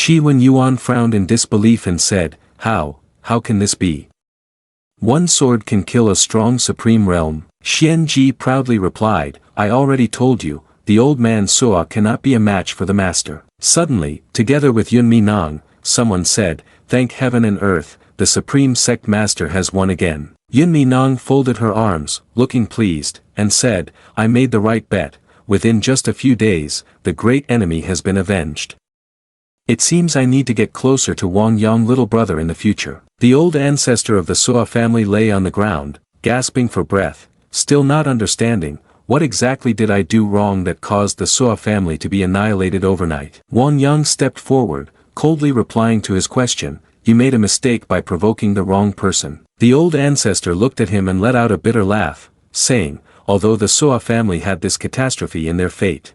Qi Wen Yuan frowned in disbelief and said, how can this be? One sword can kill a strong supreme realm. Xian Ji proudly replied, I already told you, the old man Suo cannot be a match for the master. Suddenly, together with Yun Minang, someone said, thank heaven and earth, the supreme sect master has won again. Yun Minang folded her arms, looking pleased, and said, I made the right bet, within just a few days, the great enemy has been avenged. It seems I need to get closer to Wong Yang little brother in the future. The old ancestor of the Suo family lay on the ground, gasping for breath, still not understanding, what exactly did I do wrong that caused the Suo family to be annihilated overnight? Wong Yang stepped forward, coldly replying to his question, you made a mistake by provoking the wrong person. The old ancestor looked at him and let out a bitter laugh, saying, although the Suo family had this catastrophe in their fate.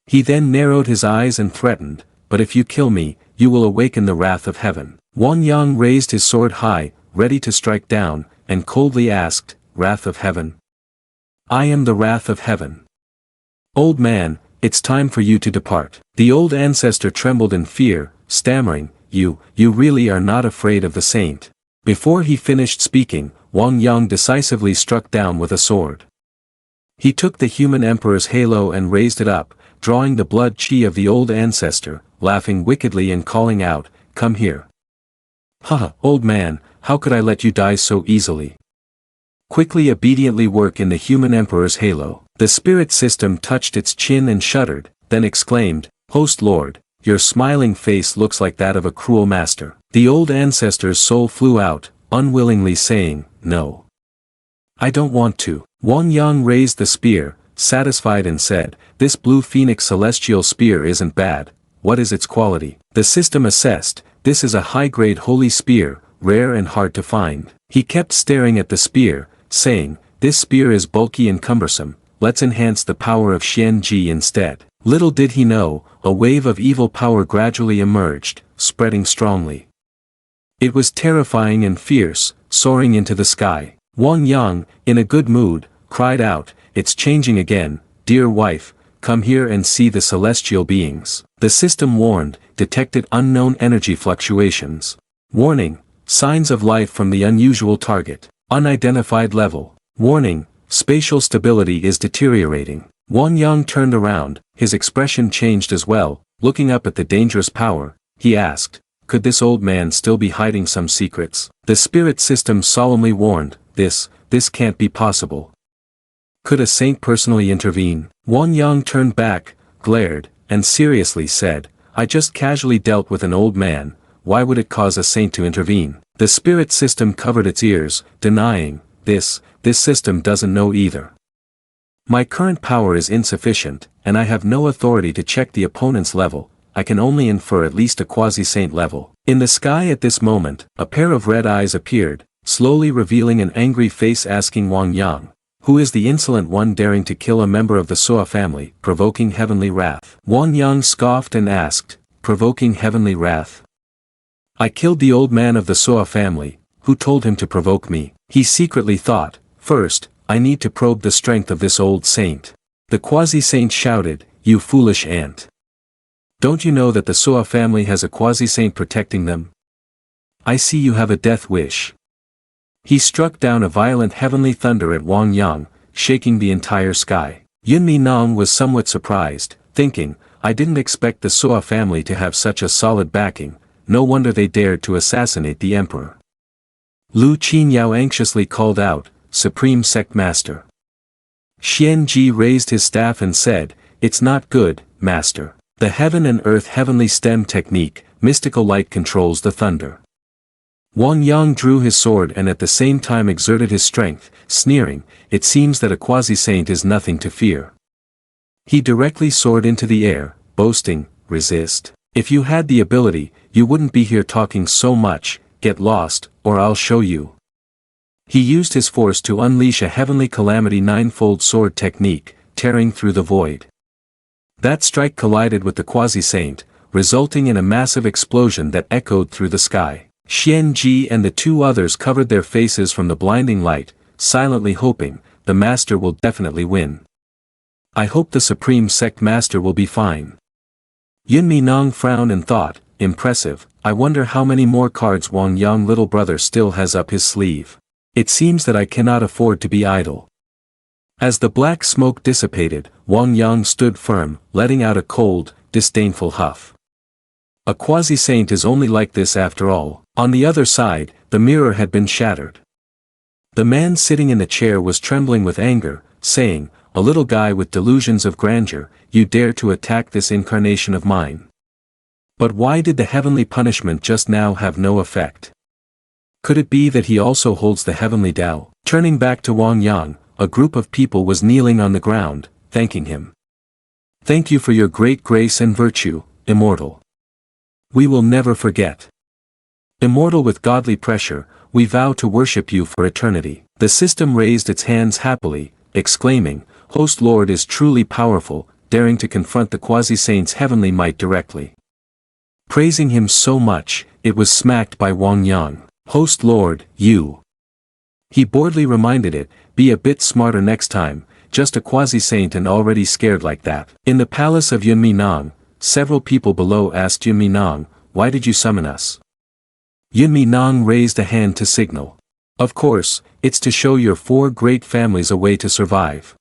He then narrowed his eyes and threatened, but if you kill me, you will awaken the wrath of heaven. Wong Yang raised his sword high, ready to strike down, and coldly asked, wrath of heaven? I am the wrath of heaven. Old man, it's time for you to depart. The old ancestor trembled in fear, stammering, you really are not afraid of the saint. Before he finished speaking, Wong Yang decisively struck down with a sword. He took the human emperor's halo and raised it up, drawing the blood chi of the old ancestor, laughing wickedly and calling out, come here. Haha, old man, how could I let you die so easily? Quickly obediently work in the human emperor's halo. The spirit system touched its chin and shuddered, then exclaimed, Host Lord, your smiling face looks like that of a cruel master. The old ancestor's soul flew out, unwillingly saying, no. I don't want to. Wong Yang raised the spear, satisfied and said, this blue phoenix celestial spear isn't bad, what is its quality? The system assessed, this is a high-grade holy spear, rare and hard to find. He kept staring at the spear, saying, this spear is bulky and cumbersome, let's enhance the power of Xian Ji instead. Little did he know, a wave of evil power gradually emerged, spreading strongly. It was terrifying and fierce, soaring into the sky. Wong Yang, in a good mood, cried out, it's changing again, dear wife, come here and see the celestial beings. The system warned, detected unknown energy fluctuations. Warning, signs of life from the unusual target. Unidentified level. Warning, spatial stability is deteriorating. Wong Yang turned around, his expression changed as well, looking up at the dangerous power, he asked, could this old man still be hiding some secrets? The spirit system solemnly warned, this can't be possible. Could a saint personally intervene? Wong Yang turned back, glared, and seriously said, I just casually dealt with an old man, why would it cause a saint to intervene? The spirit system covered its ears, denying, this system doesn't know either. My current power is insufficient, and I have no authority to check the opponent's level, I can only infer at least a quasi-saint level. In the sky at this moment, a pair of red eyes appeared, slowly revealing an angry face asking Wong Yang, who is the insolent one daring to kill a member of the Suo family, provoking heavenly wrath? Wong Yang scoffed and asked, provoking heavenly wrath? I killed the old man of the Suo family, who told him to provoke me. He secretly thought, first, I need to probe the strength of this old saint. The quasi-saint shouted, you foolish ant. Don't you know that the Suo family has a quasi-saint protecting them? I see you have a death wish. He struck down a violent heavenly thunder at Wong Yang, shaking the entire sky. Yun Minang was somewhat surprised, thinking, I didn't expect the Suo family to have such a solid backing, no wonder they dared to assassinate the emperor. Lu Qinyao anxiously called out, Supreme Sect Master. Xian Ji raised his staff and said, it's not good, Master. The heaven and earth heavenly stem technique, mystical light controls the thunder. Wong Yang drew his sword and at the same time exerted his strength, sneering, it seems that a quasi-saint is nothing to fear. He directly soared into the air, boasting, resist. If you had the ability, you wouldn't be here talking so much, get lost, or I'll show you. He used his force to unleash a heavenly calamity ninefold sword technique, tearing through the void. That strike collided with the quasi-saint, resulting in a massive explosion that echoed through the sky. Xian Ji and the two others covered their faces from the blinding light, silently hoping, the master will definitely win. I hope the Supreme Sect Master will be fine. Yun Minang frowned and thought, impressive. I wonder how many more cards Wong Yang little brother still has up his sleeve. It seems that I cannot afford to be idle. As the black smoke dissipated, Wong Yang stood firm, letting out a cold, disdainful huff. A quasi-saint is only like this after all. On the other side, the mirror had been shattered. The man sitting in the chair was trembling with anger, saying, "A little guy with delusions of grandeur, you dare to attack this incarnation of mine." But why did the heavenly punishment just now have no effect? Could it be that he also holds the heavenly Tao? Turning back to Wong Yang, a group of people was kneeling on the ground, thanking him. "Thank you for your great grace and virtue, Immortal. We will never forget. Immortal with godly pressure, we vow to worship you for eternity." The system raised its hands happily, exclaiming, "Host Lord is truly powerful, daring to confront the Quasi-saint's heavenly might directly." Praising him so much, it was smacked by Wong Yang. "Host Lord, you." He boredly reminded it, "Be a bit smarter next time, just a quasi-saint and already scared like that." In the palace of Yunminang, several people below asked Yunminang, "Why did you summon us?" Yunminang raised a hand to signal. "Of course, it's to show your 4 great families a way to survive."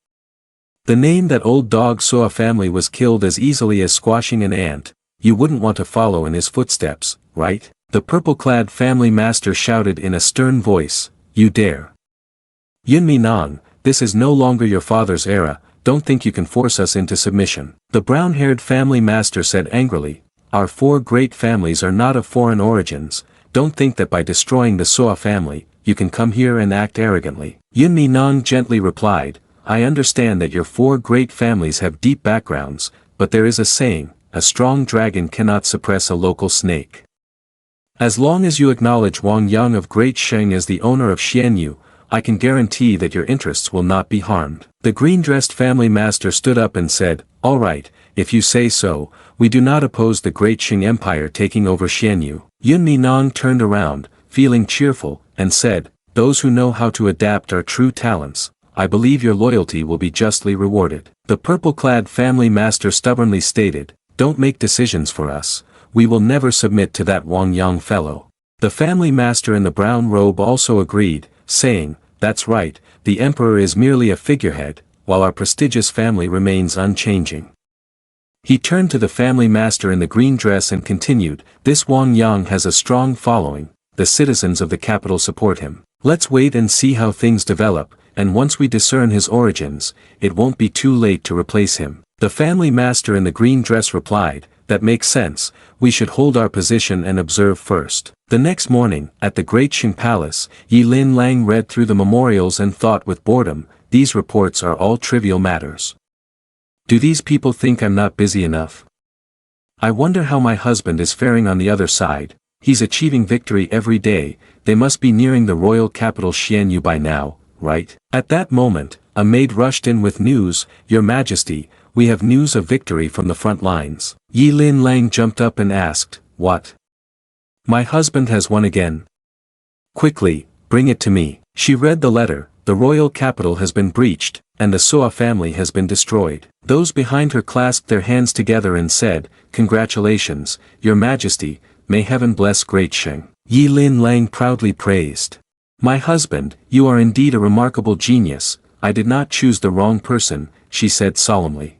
The name that old dog Soa family was killed as easily as squashing an ant. You wouldn't want to follow in his footsteps, right? The purple-clad family master shouted in a stern voice, "You dare. Yunminang, this is no longer your father's era, don't think you can force us into submission." The brown-haired family master said angrily, "Our 4 great families are not of foreign origins, don't think that by destroying the Soa family, you can come here and act arrogantly." Yunminang gently replied, "I understand that your 4 great families have deep backgrounds, but there is a saying, a strong dragon cannot suppress a local snake. As long as you acknowledge Wong Yang of Great Sheng as the owner of Xianyu, I can guarantee that your interests will not be harmed." The green-dressed family master stood up and said, "All right, if you say so, we do not oppose the Great Sheng Empire taking over Xianyu." Yunminang turned around, feeling cheerful, and said, "Those who know how to adapt are true talents. I believe your loyalty will be justly rewarded." The purple-clad family master stubbornly stated, "Don't make decisions for us, we will never submit to that Wong Yang fellow." The family master in the brown robe also agreed, saying, "That's right, the emperor is merely a figurehead, while our prestigious family remains unchanging." He turned to the family master in the green dress and continued, "This Wong Yang has a strong following, the citizens of the capital support him. Let's wait and see how things develop, and once we discern his origins, it won't be too late to replace him." The family master in the green dress replied, "That makes sense, we should hold our position and observe first." The next morning, at the Great Qing Palace, Yi Lin Lang read through the memorials and thought with boredom, "These reports are all trivial matters. Do these people think I'm not busy enough? I wonder how my husband is faring on the other side, he's achieving victory every day, they must be nearing the royal capital Xianyu by now, right?" At that moment, a maid rushed in with news, "Your Majesty, we have news of victory from the front lines." Yi Lin Lang jumped up and asked, "What? My husband has won again? Quickly, bring it to me." She read the letter, "The royal capital has been breached, and the Soa family has been destroyed." Those behind her clasped their hands together and said, "Congratulations, Your Majesty, may heaven bless Great Sheng." Yi Lin Lang proudly praised, "My husband, you are indeed a remarkable genius, I did not choose the wrong person," she said solemnly.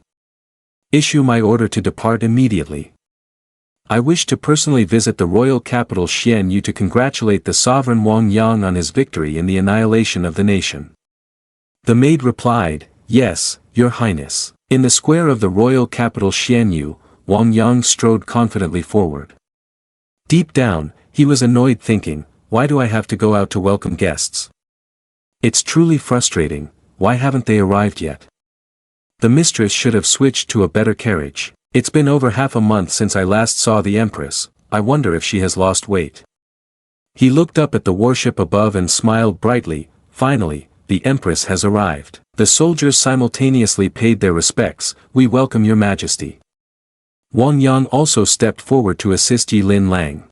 "Issue my order to depart immediately. I wish to personally visit the royal capital Xianyu to congratulate the sovereign Wong Yang on his victory in the annihilation of the nation." The maid replied, "Yes, Your Highness." In the square of the royal capital Xianyu, Wong Yang strode confidently forward. Deep down, he was annoyed thinking, "Why do I have to go out to welcome guests? It's truly frustrating, why haven't they arrived yet? The mistress should have switched to a better carriage. It's been over half a month since I last saw the Empress, I wonder if she has lost weight." He looked up at the warship above and smiled brightly, "Finally, the Empress has arrived." The soldiers simultaneously paid their respects, "We welcome Your Majesty." Wong Yang also stepped forward to assist Yi Lin Lang.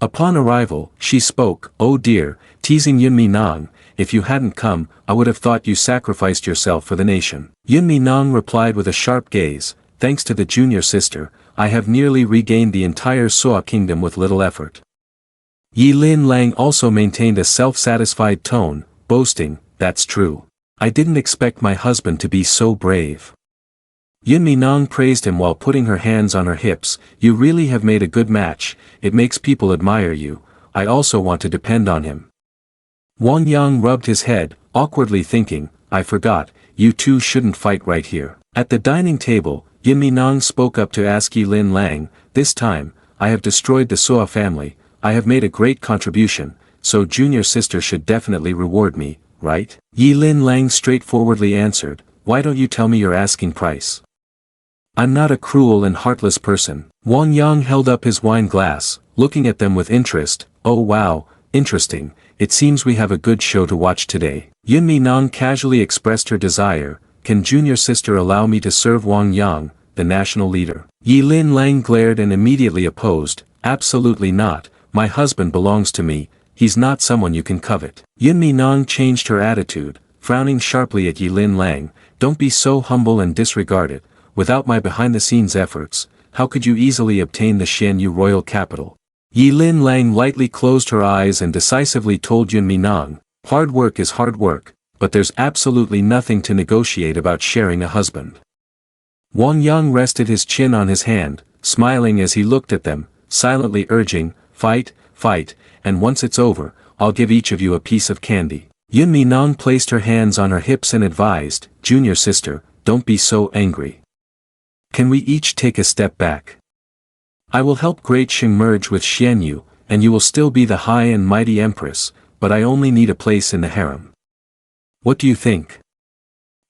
Upon arrival, she spoke, "Oh dear, teasing Yunminang, if you hadn't come, I would have thought you sacrificed yourself for the nation." Yunminang replied with a sharp gaze, "Thanks to the junior sister, I have nearly regained the entire Suo kingdom with little effort. Yilin Lang also maintained a self-satisfied tone, boasting, that's true. I didn't expect my husband to be so brave. Yun Minong praised him while putting her hands on her hips. You really have made a good match, it makes people admire you, I also want to depend on him. Wong Yang rubbed his head, awkwardly thinking, I forgot, you two shouldn't fight right here. At the dining table, Yin Minong spoke up to ask Yilin Lang, this time, I have destroyed the Suo family, I have made a great contribution, so junior sister should definitely reward me, right? Yilin Lang straightforwardly answered, why don't you tell me your asking price? I'm not a cruel and heartless person. Wong Yang held up his wine glass, looking at them with interest, oh wow, interesting, it seems we have a good show to watch today. Yun Minong casually expressed her desire, can junior sister allow me to serve Wong Yang, the national leader? Yilin Lang glared and immediately opposed, absolutely not, my husband belongs to me, he's not someone you can covet. Yun Minong changed her attitude, frowning sharply at Yilin Lang, don't be so humble and disregard it. Without my behind-the-scenes efforts, how could you easily obtain the Xianyu royal capital? Yilin Lang lightly closed her eyes and decisively told Yun Minong, hard work is hard work, but there's absolutely nothing to negotiate about sharing a husband. Wong Yang rested his chin on his hand, smiling as he looked at them, silently urging, fight, fight, and once it's over, I'll give each of you a piece of candy. Yun Minong placed her hands on her hips and advised, junior sister, don't be so angry. Can we each take a step back? I will help Great Shing merge with Xianyu, and you will still be the high and mighty empress, but I only need a place in the harem. What do you think?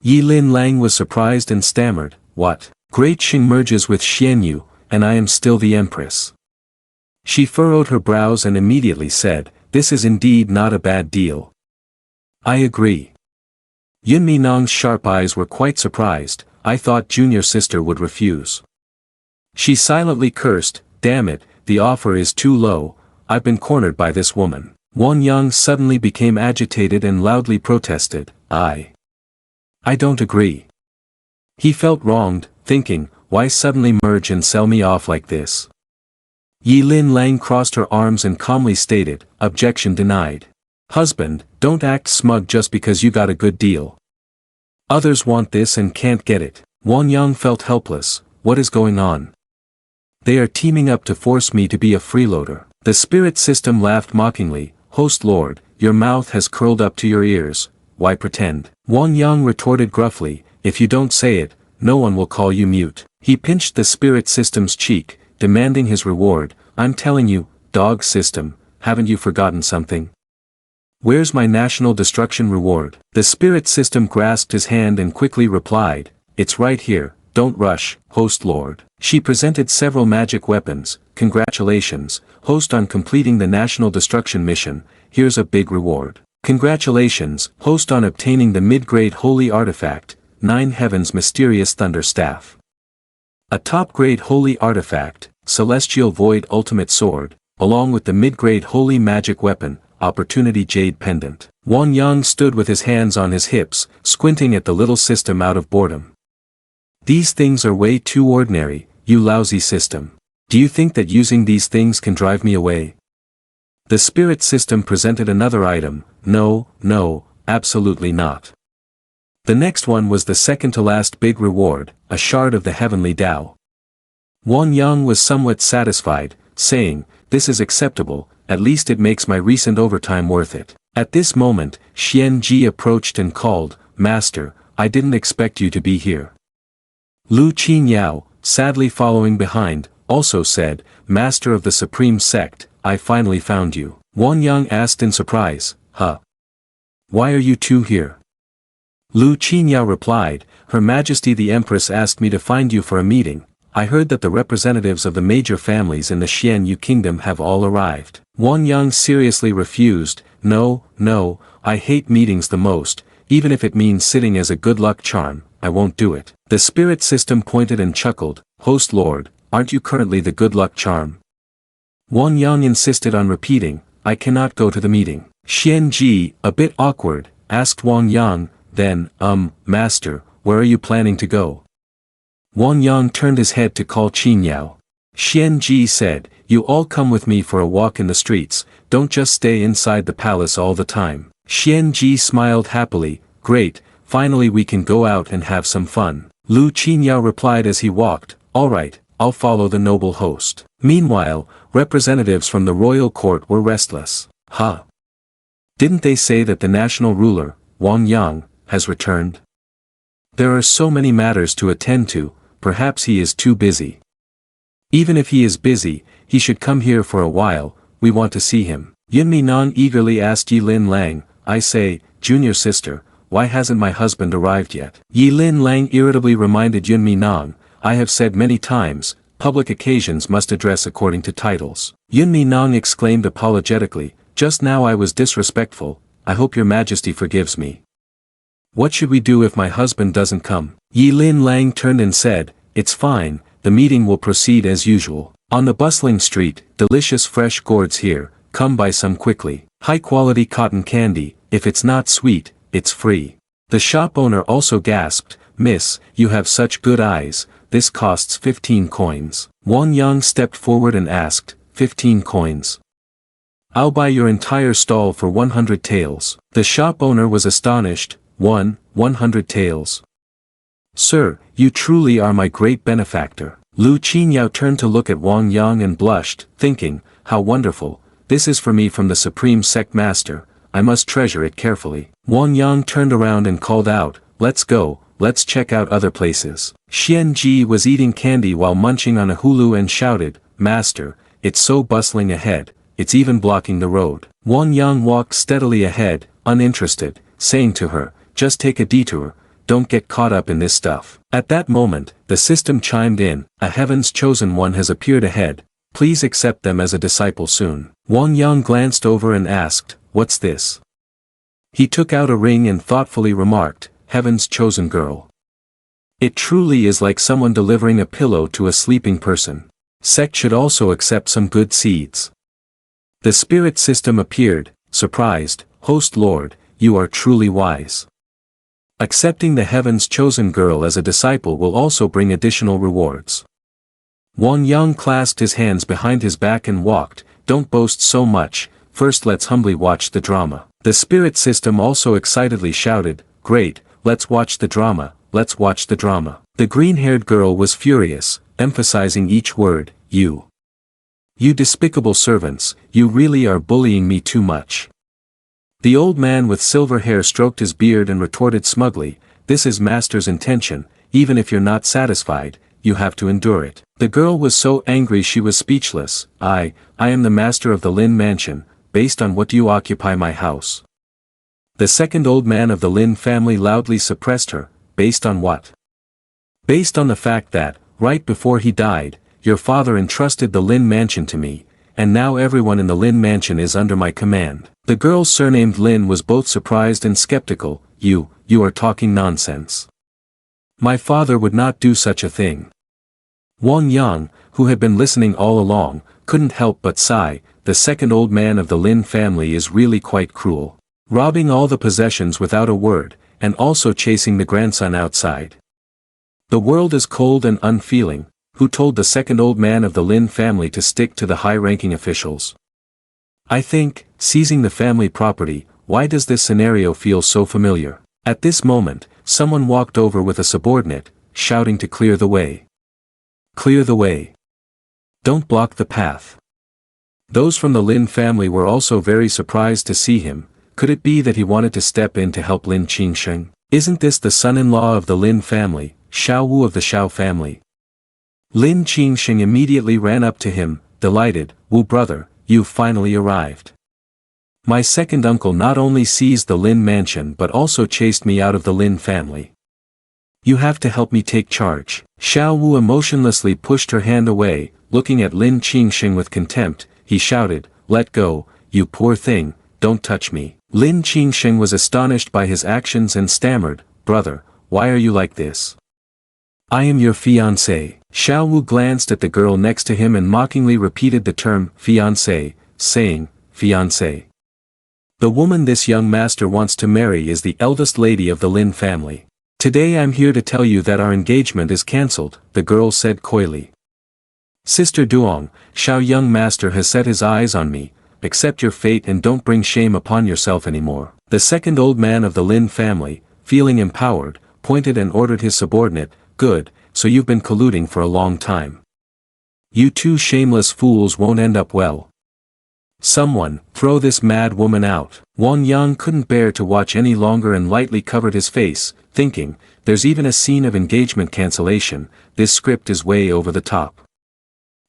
Yilin Lang was surprised and stammered, what? Great Shing merges with Xianyu, and I am still the empress. She furrowed her brows and immediately said, this is indeed not a bad deal. I agree. Yun Minong's sharp eyes were quite surprised, I thought junior sister would refuse. She silently cursed, damn it, the offer is too low, I've been cornered by this woman. Wong Yang suddenly became agitated and loudly protested, I don't agree. He felt wronged, thinking, why suddenly merge and sell me off like this? Yilin Lang crossed her arms and calmly stated, objection denied. Husband, don't act smug just because you got a good deal. Others want this and can't get it. Wong Yang felt helpless, what is going on? They are teaming up to force me to be a freeloader. The spirit system laughed mockingly, host lord, your mouth has curled up to your ears, why pretend? Wong Yang retorted gruffly, if you don't say it, no one will call you mute. He pinched the spirit system's cheek, demanding his reward, I'm telling you, dog system, haven't you forgotten something? Where's my national destruction reward? The spirit system grasped his hand and quickly replied, it's right here, don't rush, host lord. She presented several magic weapons, congratulations, host on completing the national destruction mission, here's a big reward. Congratulations, host on obtaining the mid-grade holy artifact, 9 Heavens Mysterious Thunder Staff. A top-grade holy artifact, Celestial Void Ultimate Sword, along with the mid-grade holy magic weapon, Opportunity Jade Pendant. Wong Yang stood with his hands on his hips, squinting at the little system out of boredom. These things are way too ordinary, you lousy system. Do you think that using these things can drive me away? The spirit system presented another item, no, absolutely not. The next one was the second to last big reward, a shard of the heavenly Tao. Wong Yang was somewhat satisfied, saying, this is acceptable, at least it makes my recent overtime worth it. At this moment, Xian Ji approached and called, Master, I didn't expect you to be here. Lu Qinyao, sadly following behind, also said, Master of the Supreme Sect, I finally found you. Wong Yang asked in surprise, huh? Why are you two here? Lu Qinyao replied, Her Majesty the Empress asked me to find you for a meeting. I heard that the representatives of the major families in the Xianyu kingdom have all arrived. Wong Yang seriously refused, no, I hate meetings the most, even if it means sitting as a good luck charm, I won't do it. The spirit system pointed and chuckled, Host Lord, aren't you currently the good luck charm? Wong Yang insisted on repeating, I cannot go to the meeting. Xian Ji, a bit awkward, asked Wong Yang, then, Master, where are you planning to go? Wong Yang turned his head to call Qin Yao. Xian Ji said, you all come with me for a walk in the streets, don't just stay inside the palace all the time. Xian Ji smiled happily, great, finally we can go out and have some fun. Lu Qinyao replied as he walked, alright, I'll follow the noble host. Meanwhile, representatives from the royal court were restless. Huh? Didn't they say that the national ruler, Wong Yang, has returned? There are so many matters to attend to, perhaps he is too busy. Even if he is busy, he should come here for a while, we want to see him. Yunmi Nong eagerly asked Yi Lin Lang, I say, junior sister, why hasn't my husband arrived yet? Yi Lin Lang irritably reminded Yunmi Nong, I have said many times, public occasions must address according to titles. Yunmi Nong exclaimed apologetically, just now I was disrespectful, I hope your majesty forgives me. What should we do if my husband doesn't come? Yi Lin Lang turned and said, it's fine, the meeting will proceed as usual. On the bustling street, delicious fresh gourds here, come buy some quickly. High quality cotton candy, if it's not sweet, it's free. The shop owner also gasped, Miss, you have such good eyes, this costs 15 coins. Wong Yang stepped forward and asked, 15 coins. I'll buy your entire stall for 100 taels. The shop owner was astonished, 100 taels. Sir, you truly are my great benefactor. Lu Qinyao turned to look at Wong Yang and blushed, thinking, how wonderful, this is for me from the supreme sect master, I must treasure it carefully. Wong Yang turned around and called out, let's go, let's check out other places. Xian Ji was eating candy while munching on a hulu and shouted, Master, it's so bustling ahead, it's even blocking the road. Wong Yang walked steadily ahead, uninterested, saying to her, just take a detour, don't get caught up in this stuff. At that moment, the system chimed in, a heaven's chosen one has appeared ahead, please accept them as a disciple soon. Wong Yang glanced over and asked, what's this? He took out a ring and thoughtfully remarked, heaven's chosen girl. It truly is like someone delivering a pillow to a sleeping person. Sect should also accept some good seeds. The spirit system appeared, surprised, host lord, you are truly wise. Accepting the heaven's chosen girl as a disciple will also bring additional rewards. Wong Yang clasped his hands behind his back and walked, don't boast so much, first let's humbly watch the drama. The spirit system also excitedly shouted, great, let's watch the drama, let's watch the drama. The green-haired girl was furious, emphasizing each word, you. You despicable servants, you really are bullying me too much. The old man with silver hair stroked his beard and retorted smugly, this is master's intention, even if you're not satisfied, you have to endure it. The girl was so angry she was speechless, I am the master of the Lin mansion, based on what do you occupy my house? The second old man of the Lin family loudly suppressed her, based on what? Based on the fact that, right before he died, your father entrusted the Lin mansion to me, and now everyone in the Lin mansion is under my command. The girl surnamed Lin was both surprised and skeptical, you are talking nonsense. My father would not do such a thing. Wong Yang, who had been listening all along, couldn't help but sigh, the second old man of the Lin family is really quite cruel. Robbing all the possessions without a word, and also chasing the grandson outside. The world is cold and unfeeling, who told the second old man of the Lin family to stick to the high-ranking officials? I think, seizing the family property, why does this scenario feel so familiar? At this moment, someone walked over with a subordinate, shouting to clear the way. Clear the way. Don't block the path. Those from the Lin family were also very surprised to see him. Could it be that he wanted to step in to help Lin Qingsheng? Isn't this the son-in-law of the Lin family, Xiao Wu of the Xiao family? Lin Qingsheng immediately ran up to him, delighted, Wu brother, you've finally arrived. My second uncle not only seized the Lin mansion but also chased me out of the Lin family. You have to help me take charge. Xiao Wu emotionlessly pushed her hand away, looking at Lin Qingsheng with contempt, he shouted, let go, you poor thing, don't touch me. Lin Qingsheng was astonished by his actions and stammered, brother, why are you like this? I am your fiancé. Xiao Wu glanced at the girl next to him and mockingly repeated the term, fiancé, saying, fiancé. The woman this young master wants to marry is the eldest lady of the Lin family. Today I'm here to tell you that our engagement is cancelled, the girl said coyly. Sister Duong, Shiao young master has set his eyes on me, accept your fate and don't bring shame upon yourself anymore. The second old man of the Lin family, feeling empowered, pointed and ordered his subordinate, good, so you've been colluding for a long time. You two shameless fools won't end up well. Someone, throw this mad woman out. Wong Yang couldn't bear to watch any longer and lightly covered his face, thinking, there's even a scene of engagement cancellation, this script is way over the top.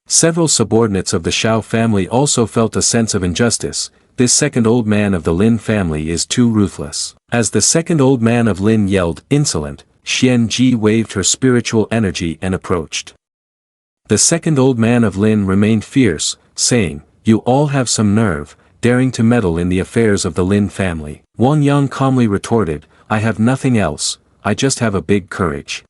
Several subordinates of the Shiao family also felt a sense of injustice, this second old man of the Lin family is too ruthless. As the second old man of Lin yelled, insolent, Xian Ji waved her spiritual energy and approached. The second old man of Lin remained fierce, saying, you all have some nerve, daring to meddle in the affairs of the Lin family. Wong Yang calmly retorted, I have nothing else, I just have a big courage.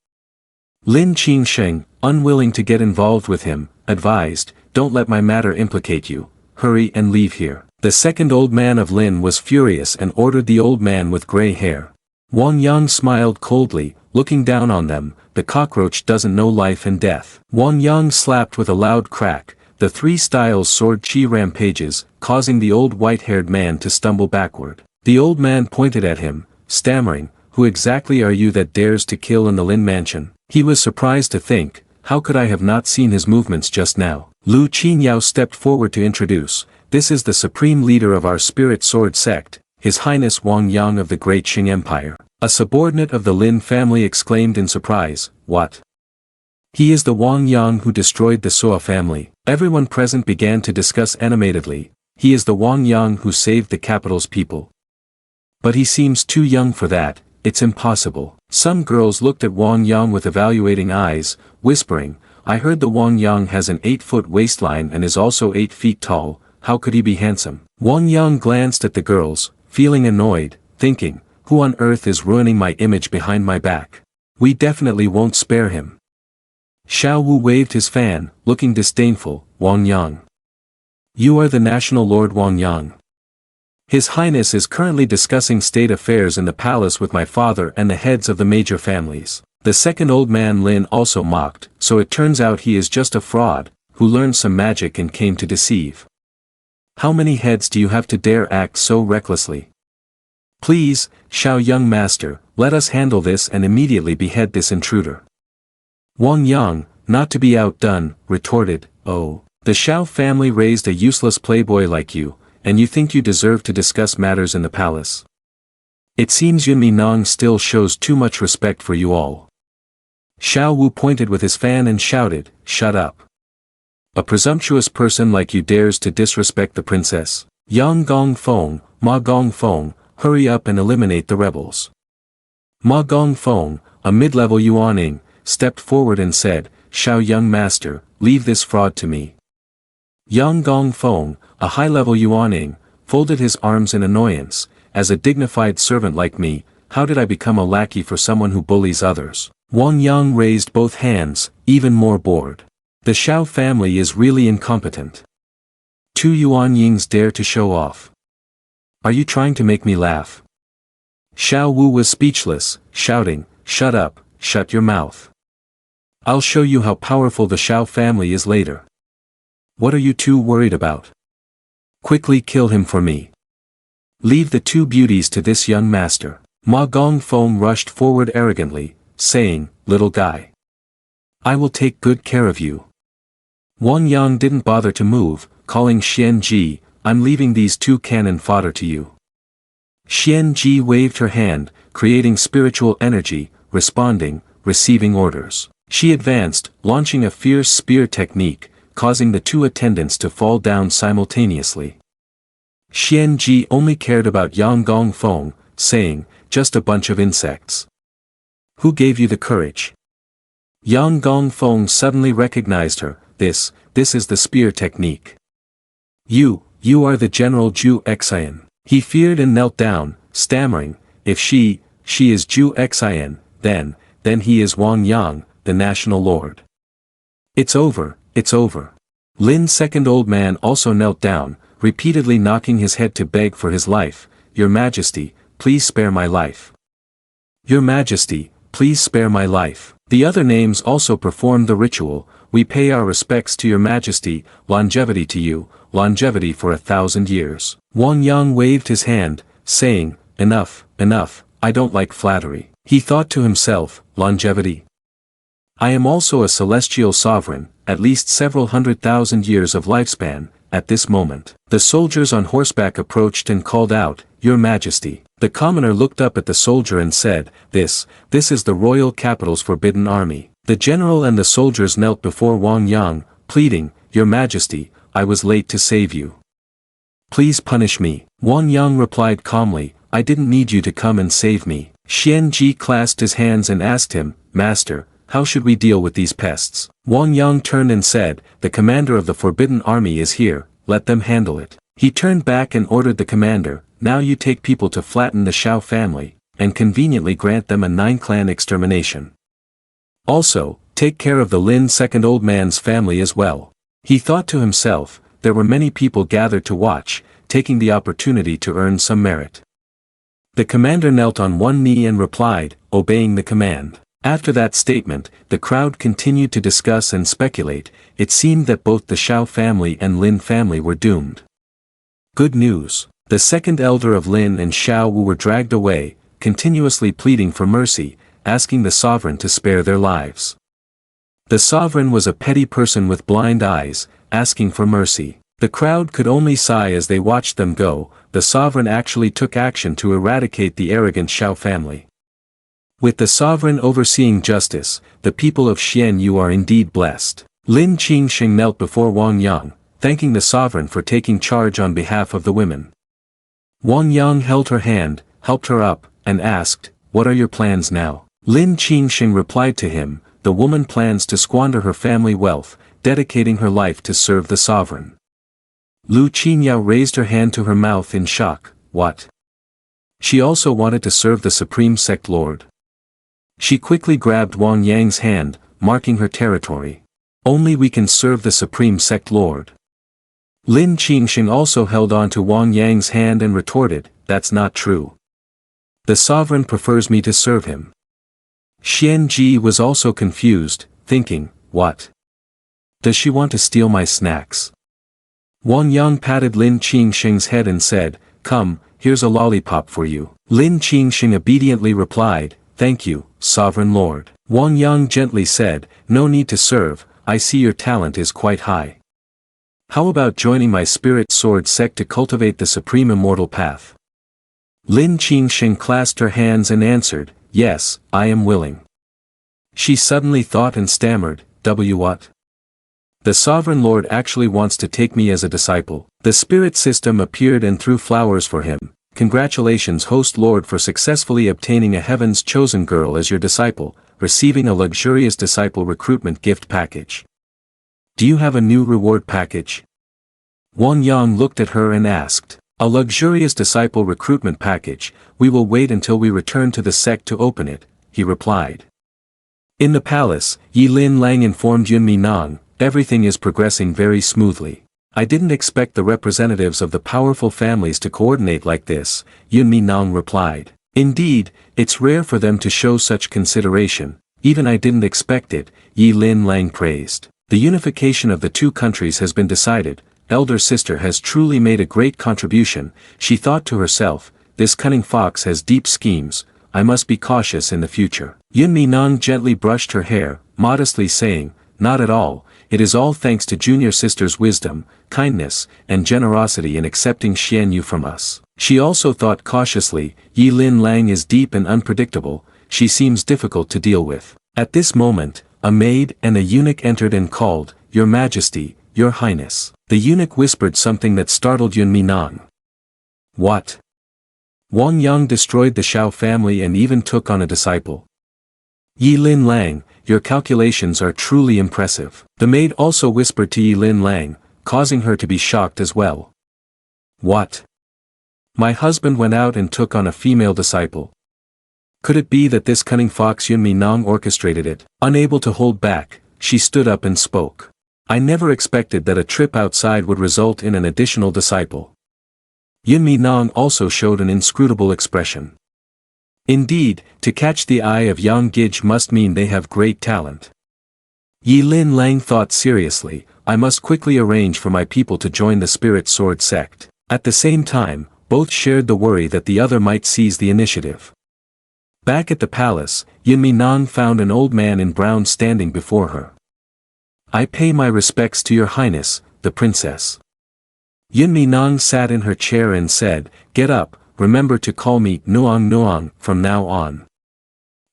Lin Qingsheng, unwilling to get involved with him, advised, don't let my matter implicate you, hurry and leave here. The second old man of Lin was furious and ordered the old man with gray hair. Wong Yang smiled coldly, looking down on them, the cockroach doesn't know life and death. Wong Yang slapped with a loud crack, the three styles sword chi rampages, causing the old white-haired man to stumble backward. The old man pointed at him, stammering, who exactly are you that dares to kill in the Lin mansion? He was surprised to think, how could I have not seen his movements just now? Lu Qinyao stepped forward to introduce, this is the supreme leader of our spirit sword sect, His Highness Wong Yang of the Great Qing Empire. A subordinate of the Lin family exclaimed in surprise, what? He is the Wong Yang who destroyed the Suo family. Everyone present began to discuss animatedly, he is the Wong Yang who saved the capital's people. But he seems too young for that, it's impossible. Some girls looked at Wong Yang with evaluating eyes, whispering, I heard the Wong Yang has an 8-foot waistline and is also 8 feet tall, how could he be handsome? Wong Yang glanced at the girls, feeling annoyed, thinking, who on earth is ruining my image behind my back? We definitely won't spare him. Xiao Wu waved his fan, looking disdainful, Wong Yang. You are the National Lord Wong Yang. His Highness is currently discussing state affairs in the palace with my father and the heads of the major families. The second old man Lin also mocked, so it turns out he is just a fraud, who learned some magic and came to deceive. How many heads do you have to dare act so recklessly? Please, Xiao young master, let us handle this and immediately behead this intruder. Wong Yang, not to be outdone, retorted, oh, the Xiao family raised a useless playboy like you, and you think you deserve to discuss matters in the palace. It seems Yunmi Nong still shows too much respect for you all. Xiao Wu pointed with his fan and shouted, shut up. A presumptuous person like you dares to disrespect the princess. Yang Gong Feng, Ma Gong Feng, hurry up and eliminate the rebels. Ma Gong Feng, a mid-level Yuaning, stepped forward and said, Xiao young master, leave this fraud to me. Yang Gong Feng, a high-level Yuaning, folded his arms in annoyance, as a dignified servant like me, how did I become a lackey for someone who bullies others? Wong Yang raised both hands, even more bored. The Xiao family is really incompetent. Two Yuanyings dare to show off. Are you trying to make me laugh? Xiao Wu was speechless, shouting, shut up, shut your mouth. I'll show you how powerful the Xiao family is later. What are you two worried about? Quickly kill him for me. Leave the two beauties to this young master. Ma Gong Feng rushed forward arrogantly, saying, little guy. I will take good care of you. Wong Yang didn't bother to move, calling Xian Ji, I'm leaving these two cannon fodder to you. Xian Ji waved her hand, creating spiritual energy, responding, receiving orders. She advanced, launching a fierce spear technique, causing the two attendants to fall down simultaneously. Xian Ji only cared about Yang Gong Feng, saying, just a bunch of insects. Who gave you the courage? Yang Gong Feng suddenly recognized her, this is the spear technique. You are the General Zhu Xian. He feared and knelt down, stammering, if she is Zhu Xian, then he is Wong Yang, the National Lord. It's over. Lin's second old man also knelt down, repeatedly knocking his head to beg for his life, Your Majesty, please spare my life. Your Majesty, please spare my life. The other names also performed the ritual. We pay our respects to your majesty, longevity to you, longevity for 1,000 years. Wong Yang waved his hand, saying, enough, enough, I don't like flattery. He thought to himself, longevity. I am also a celestial sovereign, at least several 100,000 years of lifespan. At this moment, the soldiers on horseback approached and called out, Your Majesty. The commoner looked up at the soldier and said, This is the royal capital's forbidden army. The general and the soldiers knelt before Wong Yang, pleading, Your Majesty, I was late to save you. Please punish me. Wong Yang replied calmly, I didn't need you to come and save me. Xian Ji clasped his hands and asked him, Master, how should we deal with these pests? Wong Yang turned and said, The commander of the forbidden army is here, let them handle it. He turned back and ordered the commander, Now you take people to flatten the Shiao family, and conveniently grant them a 9-clan extermination. Also, take care of the Lin second old man's family as well. He thought to himself, there were many people gathered to watch, taking the opportunity to earn some merit. The commander knelt on one knee and replied, obeying the command. After that statement, the crowd continued to discuss and speculate. It seemed that both the Shiao family and Lin family were doomed. Good news. The second elder of Lin and Shiao were dragged away, continuously pleading for mercy, asking the sovereign to spare their lives. The sovereign was a petty person with blind eyes, asking for mercy. The crowd could only sigh as they watched them go. The sovereign actually took action to eradicate the arrogant Shiao family. With the sovereign overseeing justice, the people of Xianyu are indeed blessed. Lin Qingxing knelt before Wong Yang, thanking the sovereign for taking charge on behalf of the women. Wong Yang held her hand, helped her up, and asked, What are your plans now? Lin Qingxing replied to him, The woman plans to squander her family wealth, dedicating her life to serve the sovereign. Lu Qinyao raised her hand to her mouth in shock, What? She also wanted to serve the Supreme Sect Lord. She quickly grabbed Wong Yang's hand, marking her territory. Only we can serve the Supreme Sect Lord. Lin Qingxing also held on to Wong Yang's hand and retorted, That's not true. The sovereign prefers me to serve him. Xian Ji was also confused, thinking, What? Does she want to steal my snacks? Wong Yang patted Lin Qingxing's head and said, Come, here's a lollipop for you. Lin Qingxing obediently replied, Thank you, Sovereign Lord. Wong Yang gently said, No need to serve, I see your talent is quite high. How about joining my spirit sword sect to cultivate the supreme immortal path? Lin Qingxing clasped her hands and answered, Yes, I am willing. She suddenly thought and stammered, What? The Sovereign Lord actually wants to take me as a disciple. The spirit system appeared and threw flowers for him. Congratulations Host Lord for successfully obtaining a Heaven's Chosen Girl as your disciple, receiving a luxurious disciple recruitment gift package. Do you have a new reward package? Wong Yang looked at her and asked. A luxurious disciple recruitment package, we will wait until we return to the sect to open it, he replied. In the palace, Yi Lin Lang informed Yun Minang, everything is progressing very smoothly. I didn't expect the representatives of the powerful families to coordinate like this, Yun Minang replied. Indeed, it's rare for them to show such consideration, even I didn't expect it, Yi Lin Lang praised. The unification of the two countries has been decided, elder sister has truly made a great contribution, she thought to herself, this cunning fox has deep schemes, I must be cautious in the future. Yun Minang gently brushed her hair, modestly saying, Not at all, it is all thanks to junior sister's wisdom, kindness, and generosity in accepting Xianyu from us. She also thought cautiously, Yi Lin Lang is deep and unpredictable, she seems difficult to deal with. At this moment, a maid and a eunuch entered and called, Your Majesty, Your Highness. The eunuch whispered something that startled Yun Minang. What? Wong Yang destroyed the Shiao family and even took on a disciple. Yi Lin Lang, your calculations are truly impressive. The maid also whispered to Yi Lin Lang, causing her to be shocked as well. What? My husband went out and took on a female disciple. Could it be that this cunning fox Yun Minang orchestrated it? Unable to hold back, she stood up and spoke. I never expected that a trip outside would result in an additional disciple. Yun Minang also showed an inscrutable expression. Indeed, to catch the eye of Yang Gij must mean they have great talent. Yi Lin Lang thought seriously, I must quickly arrange for my people to join the Spirit Sword sect. At the same time, both shared the worry that the other might seize the initiative. Back at the palace, Yunmi Nong found an old man in brown standing before her. I pay my respects to your highness, the princess. Yunmi Nong sat in her chair and said, get up, remember to call me Nuang Nuang from now on.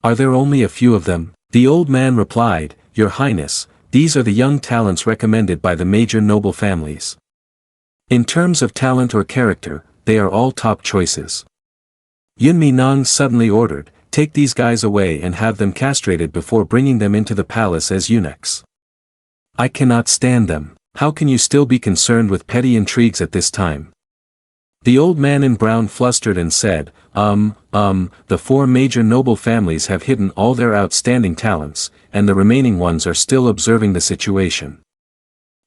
Are there only a few of them? The old man replied, Your Highness, these are the young talents recommended by the major noble families. In terms of talent or character, they are all top choices. Yunmi Nong suddenly ordered, take these guys away and have them castrated before bringing them into the palace as eunuchs. I cannot stand them. How can you still be concerned with petty intrigues at this time? The old man in brown flustered and said, the 4 major noble families have hidden all their outstanding talents, and the remaining ones are still observing the situation.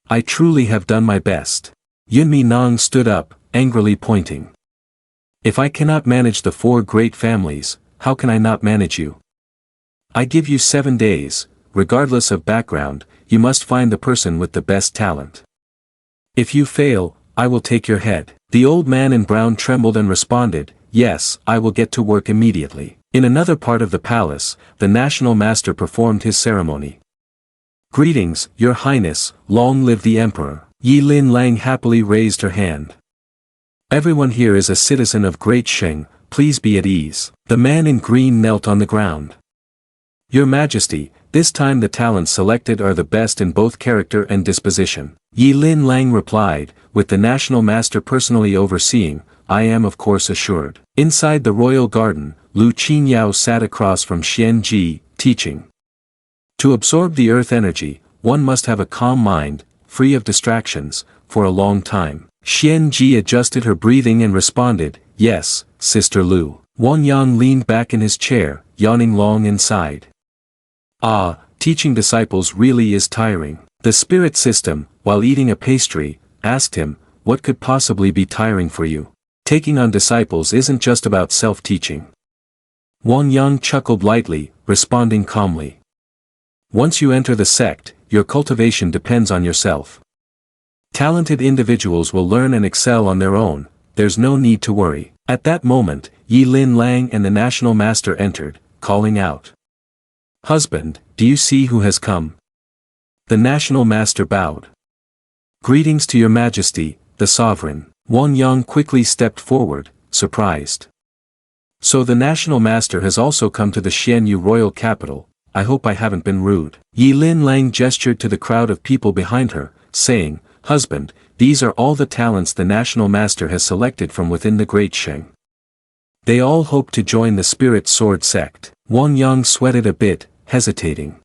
I truly have done my best. Yunmi Nong stood up, angrily pointing. If I cannot manage the 4 great families, how can I not manage you? I give you 7 days, regardless of background, you must find the person with the best talent. If you fail, I will take your head. The old man in brown trembled and responded, yes, I will get to work immediately. In another part of the palace, the national master performed his ceremony. Greetings, your highness, long live the emperor. Yi Lin Lang happily raised her hand. Everyone here is a citizen of Great Sheng, please be at ease. The man in green knelt on the ground. Your Majesty, this time the talents selected are the best in both character and disposition. Yi Lin Lang replied, with the national master personally overseeing, I am of course assured. Inside the royal garden, Lu Qinyao sat across from Xian Ji, teaching. To absorb the earth energy, one must have a calm mind, free of distractions, for a long time. Xian Ji adjusted her breathing and responded, yes, Sister Lu. Wong Yang leaned back in his chair, yawning long and sighed. Ah, teaching disciples really is tiring. The spirit system, while eating a pastry, asked him, what could possibly be tiring for you? Taking on disciples isn't just about self-teaching. Wong Yang chuckled lightly, responding calmly. Once you enter the sect, your cultivation depends on yourself. Talented individuals will learn and excel on their own, there's no need to worry. At that moment, Yi Lin Lang and the national master entered, calling out. Husband, do you see who has come? The national master bowed. Greetings to your majesty, the sovereign. Wong Yang quickly stepped forward, surprised. So the national master has also come to the Xianyu royal capital, I hope I haven't been rude. Yi Lin Lang gestured to the crowd of people behind her, saying, Husband, these are all the talents the national master has selected from within the Great Sheng. They all hope to join the Spirit Sword sect. Wong Yang sweated a bit, hesitating.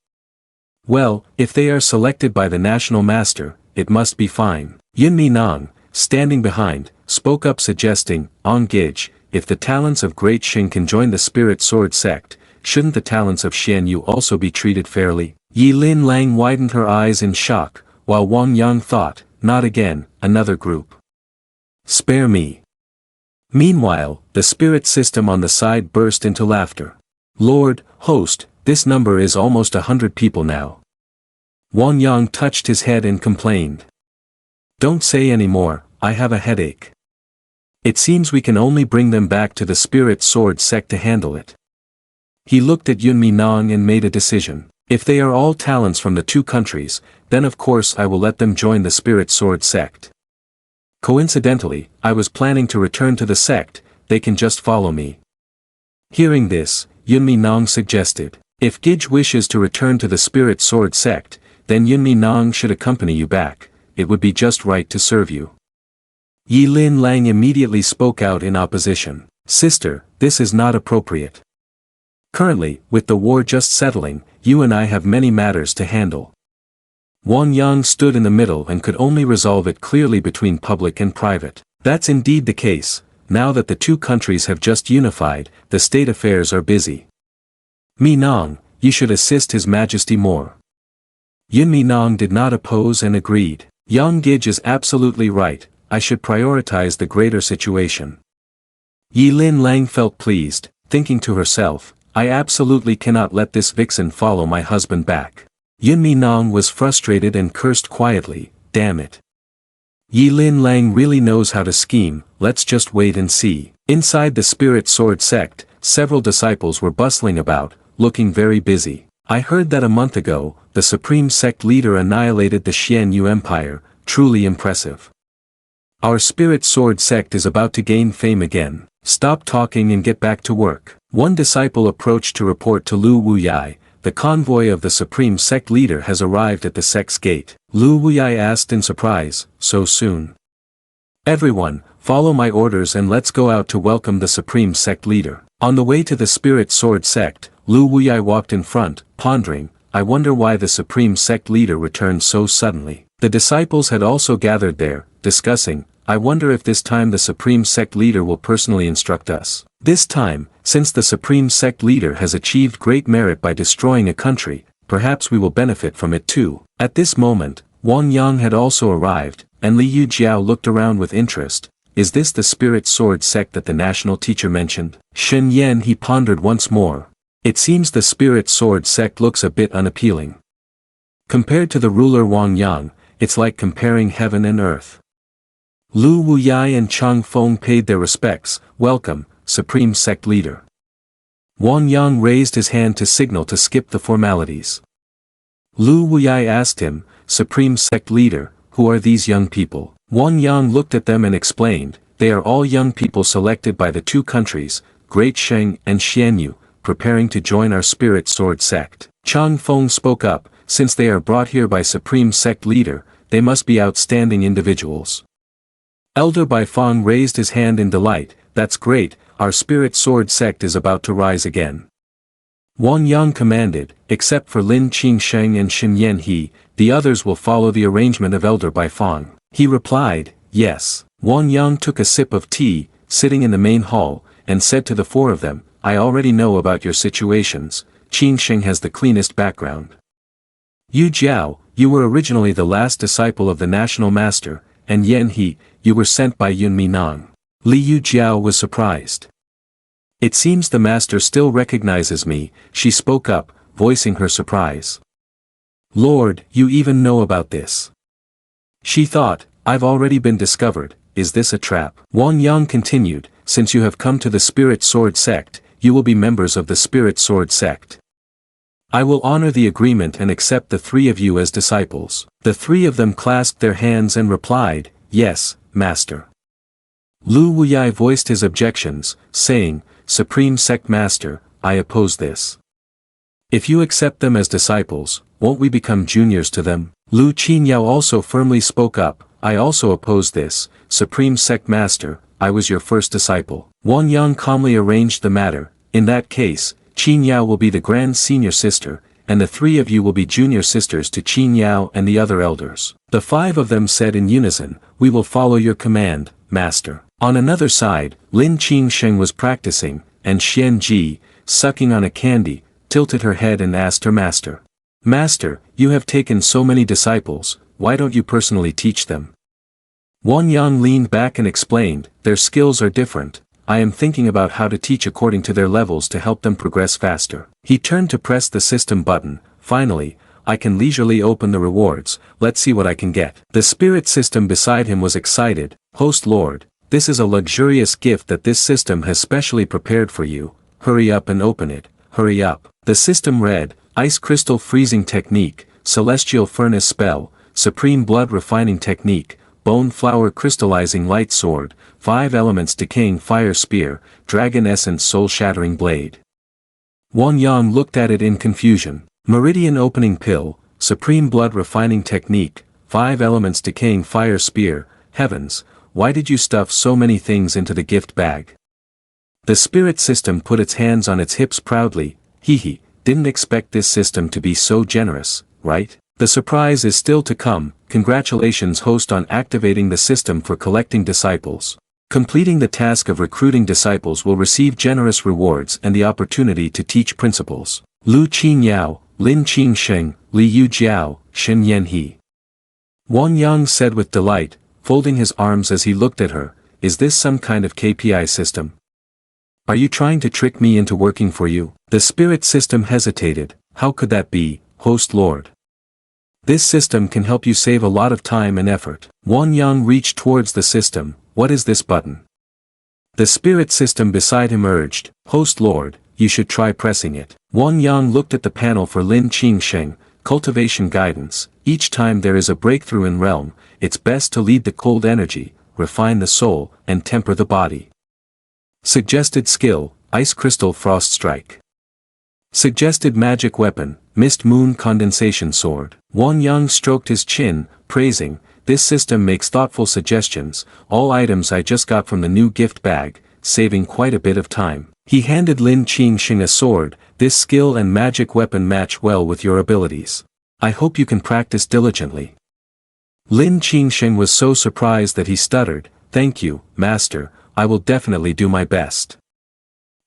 Well, if they are selected by the national master, it must be fine. Yunmi Nong, standing behind, spoke up suggesting, On Gij, if the talents of Great Sheng can join the Spirit Sword sect, shouldn't the talents of Xianyu also be treated fairly? Yi Lin Lang widened her eyes in shock, while Wong Yang thought, not again, another group. Spare me. Meanwhile, the spirit system on the side burst into laughter. Lord, host, this number is almost 100 people now. Wong Yang touched his head and complained. Don't say any more, I have a headache. It seems we can only bring them back to the Spirit Sword sect to handle it. He looked at Yunmi Nong and made a decision. If they are all talents from the 2 countries, then of course I will let them join the Spirit Sword sect. Coincidentally, I was planning to return to the sect, they can just follow me. Hearing this, Yunmi Nong suggested, if Gij wishes to return to the Spirit Sword sect, then Yunmi Nong should accompany you back, it would be just right to serve you. Yi Lin Lang immediately spoke out in opposition. Sister, this is not appropriate. Currently, with the war just settling, you and I have many matters to handle. Wong Yang stood in the middle and could only resolve it clearly between public and private. That's indeed the case, now that the 2 countries have just unified, the state affairs are busy. Mi Nong, you should assist His Majesty more. Yunmi Nong did not oppose and agreed. Yang Gij is absolutely right, I should prioritize the greater situation. Yi Lin Lang felt pleased, thinking to herself, I absolutely cannot let this vixen follow my husband back. Yunmi was frustrated and cursed quietly, damn it. Yi Lin Lang really knows how to scheme, let's just wait and see. Inside the Spirit Sword sect, several disciples were bustling about, looking very busy. I heard that a month ago, the Supreme Sect leader annihilated the Xian Yu Empire, truly impressive. Our Spirit Sword sect is about to gain fame again. Stop talking and get back to work. One disciple approached to report to Lu Wuyai, the convoy of the Supreme Sect leader has arrived at the sect's gate. Lu Wuyai asked in surprise, so soon? Everyone, follow my orders and let's go out to welcome the Supreme Sect leader. On the way to the Spirit Sword sect, Lu Wuyai walked in front, pondering, I wonder why the Supreme Sect leader returned so suddenly. The disciples had also gathered there, discussing, I wonder if this time the Supreme Sect leader will personally instruct us. This time, since the Supreme Sect leader has achieved great merit by destroying a country, perhaps we will benefit from it too. At this moment, Wong Yang had also arrived, and Li Yujiao looked around with interest. Is this the Spirit Sword sect that the national teacher mentioned? Shen Yan he pondered once more. It seems the Spirit Sword sect looks a bit unappealing. Compared to the ruler Wong Yang, it's like comparing heaven and earth. Lu Wuyai and Chang Feng paid their respects. Welcome, Supreme Sect leader. Wong Yang raised his hand to signal to skip the formalities. Lu Wuyai asked him, Supreme Sect leader, who are these young people? Wong Yang looked at them and explained, they are all young people selected by the two countries, Great Sheng and Xianyu, preparing to join our Spirit Sword sect. Chang Feng spoke up, since they are brought here by Supreme Sect leader, they must be outstanding individuals. Elder Bai Fang raised his hand in delight, that's great, our Spirit Sword sect is about to rise again. Wong Yang commanded, except for Lin Qingsheng and Shen Yan He, the others will follow the arrangement of Elder Bai Fang. He replied, yes. Wong Yang took a sip of tea, sitting in the main hall, and said to the four of them, I already know about your situations, Qingsheng has the cleanest background. Yu Jiao, you were originally the last disciple of the national master, and Yan He, you were sent by Yunmi Nang. Li Yujiao was surprised. It seems the master still recognizes me, she spoke up, voicing her surprise. Lord, you even know about this. She thought, I've already been discovered, is this a trap? Wong Yang continued, since you have come to the Spirit Sword sect, you will be members of the Spirit Sword sect. I will honor the agreement and accept the three of you as disciples. The three of them clasped their hands and replied, yes, Master. Lu Wuyai voiced his objections, saying, Supreme Sect Master, I oppose this. If you accept them as disciples, won't we become juniors to them? Lu Qinyao also firmly spoke up, I also oppose this, Supreme Sect Master, I was your first disciple. Wong Yang calmly arranged the matter, in that case, Qinyao will be the grand senior sister, and the three of you will be junior sisters to Qinyao and the other elders. The five of them said in unison, we will follow your command, Master. On another side, Lin Qingsheng was practicing, and Xian Ji, sucking on a candy, tilted her head and asked her master. Master, you have taken so many disciples, why don't you personally teach them? Wong Yang leaned back and explained, their skills are different, I am thinking about how to teach according to their levels to help them progress faster. He turned to press the system button, finally, I can leisurely open the rewards, let's see what I can get. The spirit system beside him was excited, Host Lord, this is a luxurious gift that this system has specially prepared for you, hurry up and open it, hurry up. The system read, Ice Crystal Freezing Technique, Celestial Furnace Spell, Supreme Blood Refining Technique, Bone Flower Crystallizing Light Sword, 5 Elements Decaying Fire Spear, Dragon Essence Soul Shattering Blade. Wong Yang looked at it in confusion. Meridian Opening Pill, Supreme Blood Refining Technique, 5 Elements Decaying Fire Spear, Heavens, why did you stuff so many things into the gift bag? The spirit system put its hands on its hips proudly, didn't expect this system to be so generous, right? The surprise is still to come, congratulations host on activating the system for collecting disciples. Completing the task of recruiting disciples will receive generous rewards and the opportunity to teach principles. Lu Qinyao, Lin Qingsheng, Li Yujiao, Shen Yanhe. Wong Yang said with delight, folding his arms as he looked at her, is this some kind of KPI system? Are you trying to trick me into working for you? The spirit system hesitated. How could that be, host lord? This system can help you save a lot of time and effort. Wong Yang reached towards the system. What is this button? The spirit system beside him urged, host lord, you should try pressing it. Wong Yang looked at the panel for Lin Qingsheng, cultivation guidance. Each time there is a breakthrough in realm, it's best to lead the cold energy, refine the soul, and temper the body. Suggested skill, ice crystal frost strike. Suggested magic weapon, mist moon condensation sword. Wong Yang stroked his chin, praising, this system makes thoughtful suggestions, all items I just got from the new gift bag, saving quite a bit of time. He handed Lin Qingsheng a sword. This skill and magic weapon match well with your abilities. I hope you can practice diligently. Lin Qingsheng was so surprised that he stuttered, thank you, master, I will definitely do my best.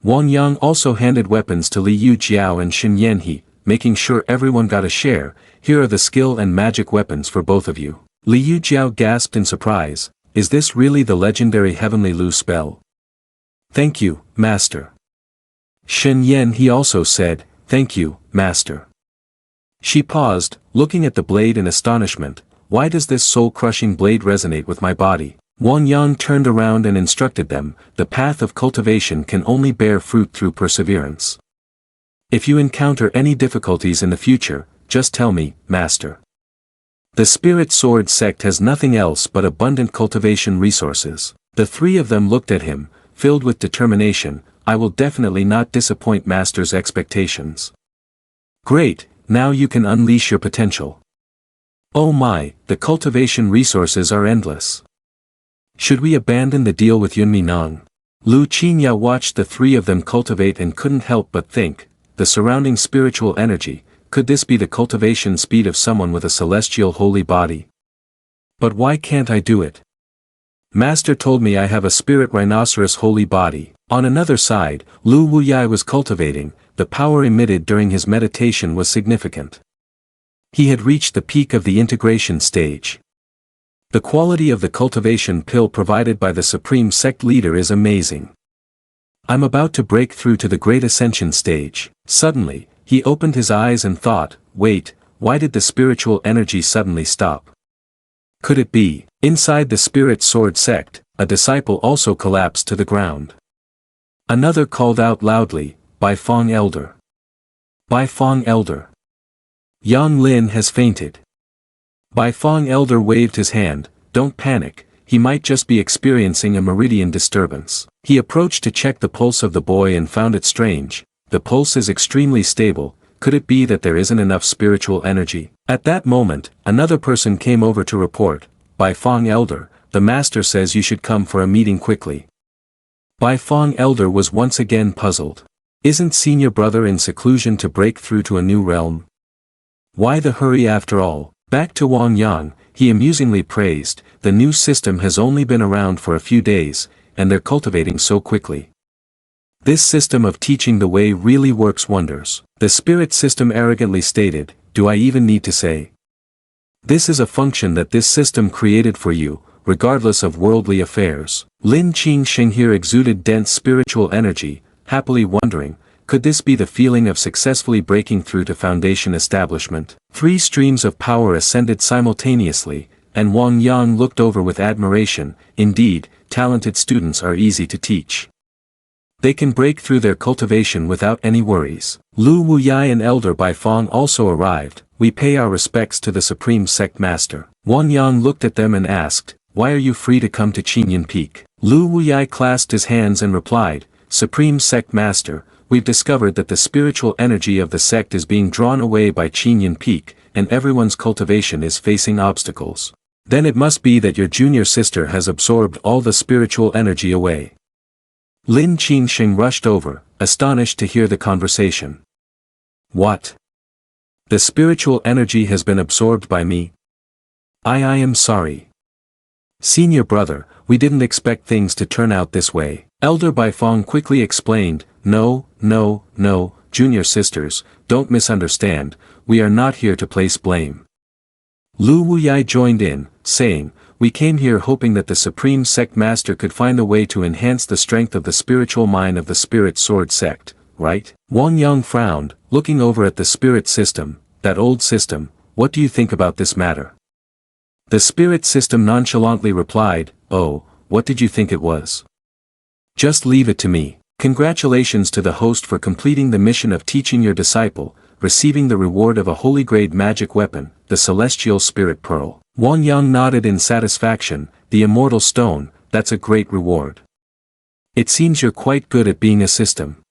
Wong Yang also handed weapons to Li Yujiao and Shen Yanhe, making sure everyone got a share. Here are the skill and magic weapons for both of you. Li Yujiao gasped in surprise, is this really the legendary Heavenly Lu spell? Thank you, master. Shen Yanhe also said, thank you, master. She paused, looking at the blade in astonishment. Why does this soul-crushing blade resonate with my body? Wong Yang turned around and instructed them, the path of cultivation can only bear fruit through perseverance. If you encounter any difficulties in the future, just tell me, master. The Spirit Sword Sect has nothing else but abundant cultivation resources. The three of them looked at him, filled with determination. I will definitely not disappoint master's expectations. Great, now you can unleash your potential. Oh my, the cultivation resources are endless. Should we abandon the deal with Yunmi Nang? Lu Qinya watched the three of them cultivate and couldn't help but think, the surrounding spiritual energy, could this be the cultivation speed of someone with a celestial holy body? But why can't I do it? Master told me I have a spirit rhinoceros holy body. On another side, Lu Wuyai was cultivating. The power emitted during his meditation was significant. He had reached the peak of the integration stage. The quality of the cultivation pill provided by the Supreme Sect leader is amazing. I'm about to break through to the Great Ascension stage. Suddenly, he opened his eyes and thought, wait, why did the spiritual energy suddenly stop? Could it be, inside the Spirit Sword Sect, a disciple also collapsed to the ground? Another called out loudly, Bai Fong Elder. Bai Fong Elder. Yang Lin has fainted. Bai Fong Elder waved his hand, don't panic, he might just be experiencing a meridian disturbance. He approached to check the pulse of the boy and found it strange. The pulse is extremely stable. Could it be that there isn't enough spiritual energy? At that moment, another person came over to report, Bai Fong Elder, the master says you should come for a meeting quickly. Bai Fong Elder was once again puzzled. Isn't senior brother in seclusion to break through to a new realm? Why the hurry after all? Back to Wong Yang, he amusingly praised, the new system has only been around for a few days, and they're cultivating so quickly. This system of teaching the way really works wonders. The spirit system arrogantly stated, do I even need to say? This is a function that this system created for you, regardless of worldly affairs. Lin Qingsheng here exuded dense spiritual energy, happily wondering, could this be the feeling of successfully breaking through to foundation establishment? 3 streams of power ascended simultaneously, and Wong Yang looked over with admiration. Indeed, talented students are easy to teach. They can break through their cultivation without any worries. Lu Wuyai and Elder Bai Fong also arrived. We pay our respects to the Supreme Sect Master. Wong Yang looked at them and asked, why are you free to come to Qinyan Peak? Lu Wuyai clasped his hands and replied, Supreme Sect Master, we've discovered that the spiritual energy of the sect is being drawn away by Qinyan Peak, and everyone's cultivation is facing obstacles. Then it must be that your junior sister has absorbed all the spiritual energy away. Lin Qingsheng rushed over, astonished to hear the conversation. What? The spiritual energy has been absorbed by me? I am sorry. Senior brother, we didn't expect things to turn out this way. Elder Bai Fong quickly explained, no, junior sisters, don't misunderstand, we are not here to place blame. Lu Wuyai joined in, saying, we came here hoping that the Supreme Sect Master could find a way to enhance the strength of the spiritual mind of the Spirit Sword Sect, right? Wong Yang frowned, looking over at the spirit system, that old system. What do you think about this matter? The spirit system nonchalantly replied, oh, what did you think it was? Just leave it to me. Congratulations to the host for completing the mission of teaching your disciple, receiving the reward of a holy grade magic weapon, the Celestial Spirit Pearl. Wong Yang nodded in satisfaction, the Immortal Stone, that's a great reward. It seems you're quite good at being a system.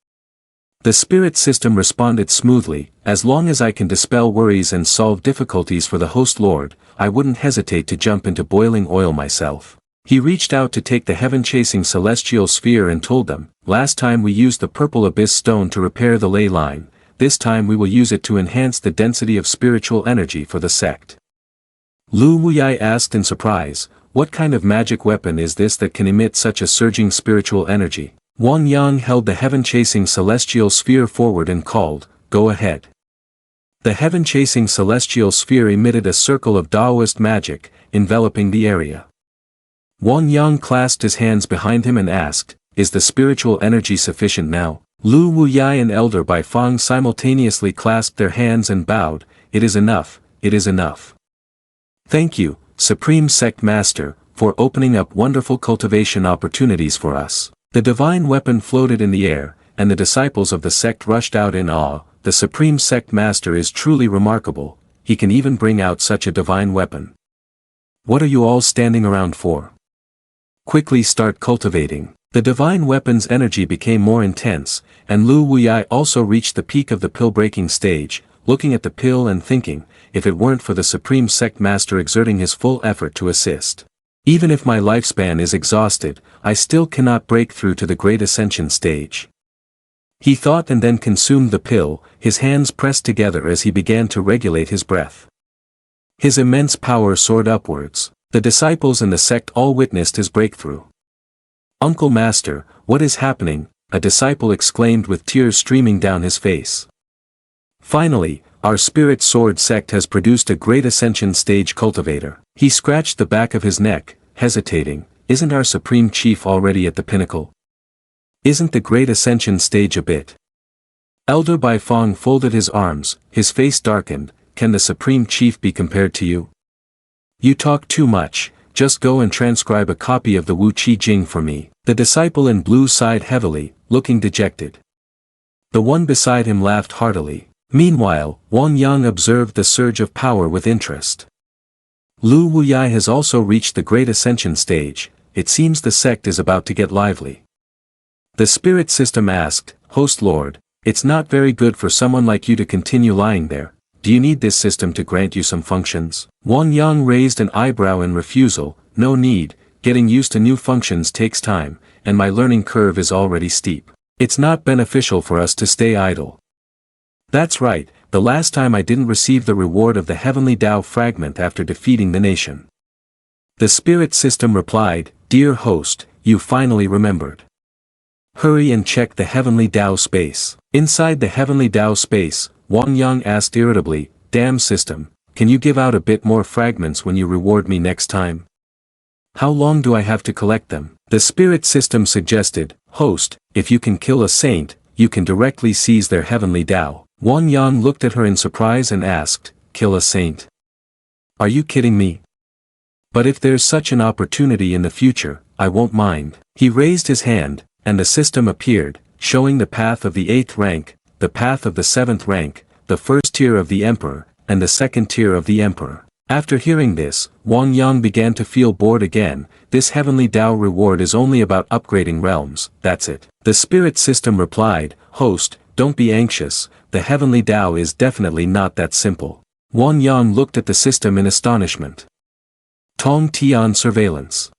The spirit system responded smoothly, as long as I can dispel worries and solve difficulties for the host lord, I wouldn't hesitate to jump into boiling oil myself. He reached out to take the heaven-chasing celestial sphere and told them, last time we used the purple abyss stone to repair the ley line, this time we will use it to enhance the density of spiritual energy for the sect. Lu Wuyai asked in surprise, what kind of magic weapon is this that can emit such a surging spiritual energy? Wong Yang held the heaven-chasing celestial sphere forward and called, go ahead. The heaven-chasing celestial sphere emitted a circle of Taoist magic, enveloping the area. Wong Yang clasped his hands behind him and asked, is the spiritual energy sufficient now? Lu Wuyai and Elder Bai Fang simultaneously clasped their hands and bowed, it is enough, it is enough. Thank you, Supreme Sect Master, for opening up wonderful cultivation opportunities for us. The divine weapon floated in the air, and the disciples of the sect rushed out in awe. The Supreme Sect Master is truly remarkable, he can even bring out such a divine weapon. What are you all standing around for? Quickly start cultivating. The divine weapon's energy became more intense, and Lu Wuyai also reached the peak of the pill-breaking stage, looking at the pill and thinking, if it weren't for the Supreme Sect Master exerting his full effort to assist. Even if my lifespan is exhausted, I still cannot break through to the Great Ascension stage. He thought and then consumed the pill, his hands pressed together as he began to regulate his breath. His immense power soared upwards. The disciples and the sect all witnessed his breakthrough. Uncle Master, what is happening? A disciple exclaimed with tears streaming down his face. Finally, our Spirit Sword Sect has produced a Great Ascension stage cultivator. He scratched the back of his neck, hesitating, isn't our Supreme Chief already at the pinnacle? Isn't the Great Ascension stage a bit? Elder Bai Fang folded his arms, his face darkened, can the Supreme Chief be compared to you? You talk too much, just go and transcribe a copy of the Wu Qi Jing for me. The disciple in blue sighed heavily, looking dejected. The one beside him laughed heartily. Meanwhile, Wong Yang observed the surge of power with interest. Lu Wuyai has also reached the Great Ascension stage, it seems the sect is about to get lively. The spirit system asked, Host Lord, it's not very good for someone like you to continue lying there, do you need this system to grant you some functions? Wong Yang raised an eyebrow in refusal, no need, getting used to new functions takes time, and my learning curve is already steep. It's not beneficial for us to stay idle. That's right, the last time I didn't receive the reward of the heavenly Tao fragment after defeating the nation. The spirit system replied, Dear host, you finally remembered. Hurry and check the heavenly Tao space. Inside the heavenly Tao space, Wong Yang asked irritably, Damn system, can you give out a bit more fragments when you reward me next time? How long do I have to collect them? The spirit system suggested, Host, if you can kill a saint, you can directly seize their heavenly Tao. Wong Yang looked at her in surprise and asked, Kill a saint? Are you kidding me? But if there's such an opportunity in the future, I won't mind. He raised his hand, and the system appeared, showing the path of the 8th rank, the path of the 7th rank, the first tier of the Emperor, and the second tier of the Emperor. After hearing this, Wong Yang began to feel bored again. This heavenly Tao reward is only about upgrading realms, that's it. The spirit system replied, Host, don't be anxious, the heavenly Tao is definitely not that simple. Wong Yang looked at the system in astonishment. Tong Tian surveillance.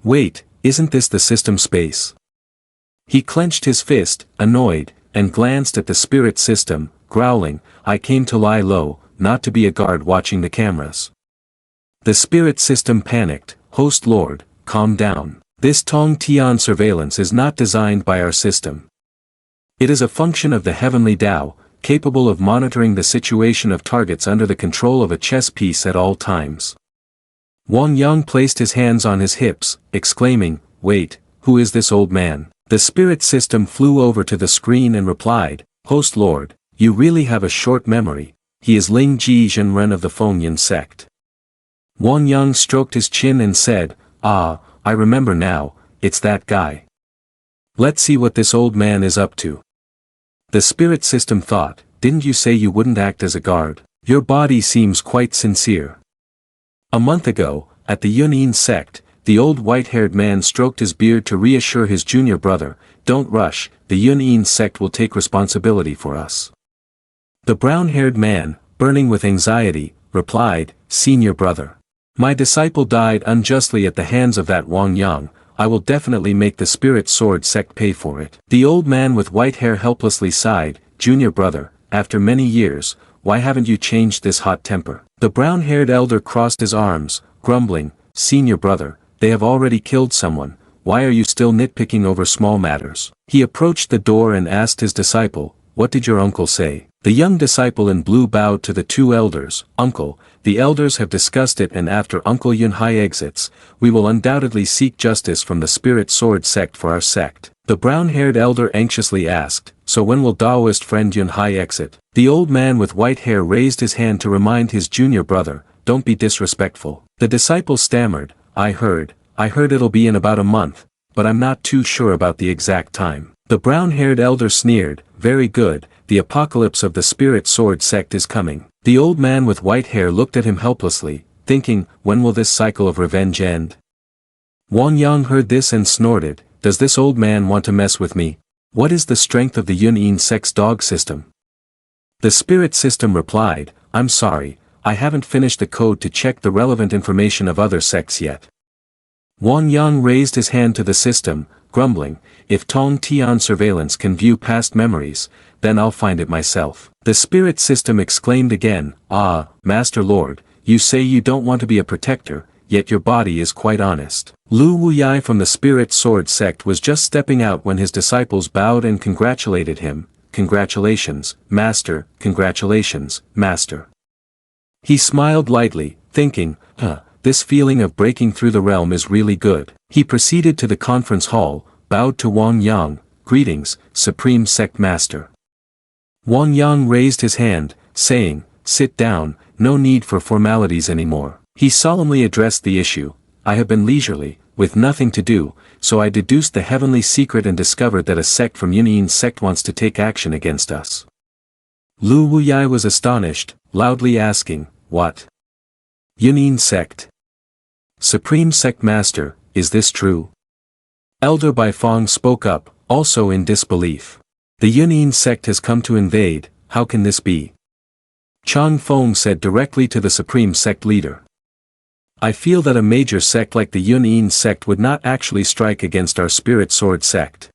Wait, isn't this the system space? He clenched his fist, annoyed, and glanced at the spirit system, growling, I came to lie low, not to be a guard watching the cameras. The spirit system panicked, Host Lord, calm down. This Tong Tian surveillance is not designed by our system. It is a function of the heavenly Tao, capable of monitoring the situation of targets under the control of a chess piece at all times. Wong Yang placed his hands on his hips, exclaiming, "Wait, who is this old man?" The spirit system flew over to the screen and replied, "Host Lord, you really have a short memory. He is Ling Ji Zhenren of the Fengyan sect." Wong Yang stroked his chin and said, "Ah, I remember now, it's that guy. Let's see what this old man is up to." The spirit system thought, "Didn't you say you wouldn't act as a guard? Your body seems quite sincere." A month ago, at the Yunin sect, the old white-haired man stroked his beard to reassure his junior brother, "Don't rush, the Yunin sect will take responsibility for us." The brown-haired man, burning with anxiety, replied, "Senior brother. My disciple died unjustly at the hands of that Wong Yang. I will definitely make the Spirit Sword sect pay for it." The old man with white hair helplessly sighed, "Junior brother, after many years, why haven't you changed this hot temper?" The brown-haired elder crossed his arms, grumbling, "Senior brother, they have already killed someone, why are you still nitpicking over small matters?" He approached the door and asked his disciple, "What did your uncle say?" The young disciple in blue bowed to the two elders, "Uncle, the elders have discussed it, and after Uncle Yunhai exits, we will undoubtedly seek justice from the Spirit Sword sect for our sect." The brown-haired elder anxiously asked, "So when will Taoist friend Yunhai exit?" The old man with white hair raised his hand to remind his junior brother, "Don't be disrespectful." The disciple stammered, I heard it'll be in about a month, but I'm not too sure about the exact time." The brown-haired elder sneered, "Very good, the apocalypse of the Spirit Sword sect is coming." The old man with white hair looked at him helplessly, thinking, when will this cycle of revenge end? Wong Yang heard this and snorted, "Does this old man want to mess with me? What is the strength of the Yunin sect's dog system?" The spirit system replied, "I'm sorry, I haven't finished the code to check the relevant information of other sects yet." Wong Yang raised his hand to the system, grumbling, "If Tong Tian surveillance can view past memories, then I'll find it myself." The spirit system exclaimed again, "Ah, Master Lord, you say you don't want to be a protector, yet your body is quite honest." Lu Wuyai from the Spirit Sword sect was just stepping out when his disciples bowed and congratulated him, "Congratulations, Master, congratulations, Master." He smiled lightly, thinking, this feeling of breaking through the realm is really good. He proceeded to the conference hall, bowed to Wong Yang, "Greetings, Supreme Sect Master." Wong Yang raised his hand, saying, "Sit down, no need for formalities anymore." He solemnly addressed the issue, "I have been leisurely, with nothing to do, so I deduced the heavenly secret and discovered that a sect from Yunin sect wants to take action against us." Lu Wuyai was astonished, loudly asking, "What? Yunin sect? Supreme Sect Master, is this true?" Elder Baifeng spoke up, also in disbelief. "The Yunin sect has come to invade, how can this be?" Chang Feng said directly to the Supreme Sect leader. "I feel that a major sect like the Yunin sect would not actually strike against our Spirit Sword sect."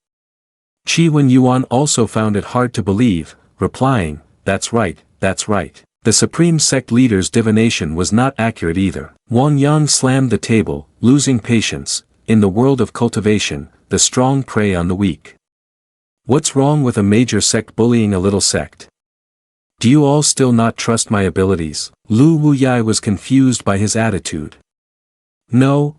Qi Wen Yuan also found it hard to believe, replying, That's right. The Supreme Sect leader's divination was not accurate either. Wong Yang slammed the table, losing patience. "In the world of cultivation, the strong prey on the weak. What's wrong with a major sect bullying a little sect? Do you all still not trust my abilities?" Lu Wuyai was confused by his attitude. No,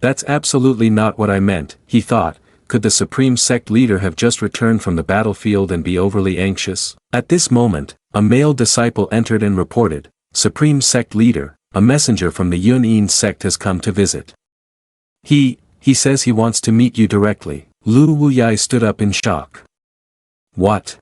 that's absolutely not what I meant," he thought. Could the Supreme Sect leader have just returned from the battlefield and be overly anxious? At this moment, a male disciple entered and reported, "Supreme Sect leader, a messenger from the Yunin sect has come to visit. He says he wants to meet you directly." Lu Wuyai stood up in shock. What?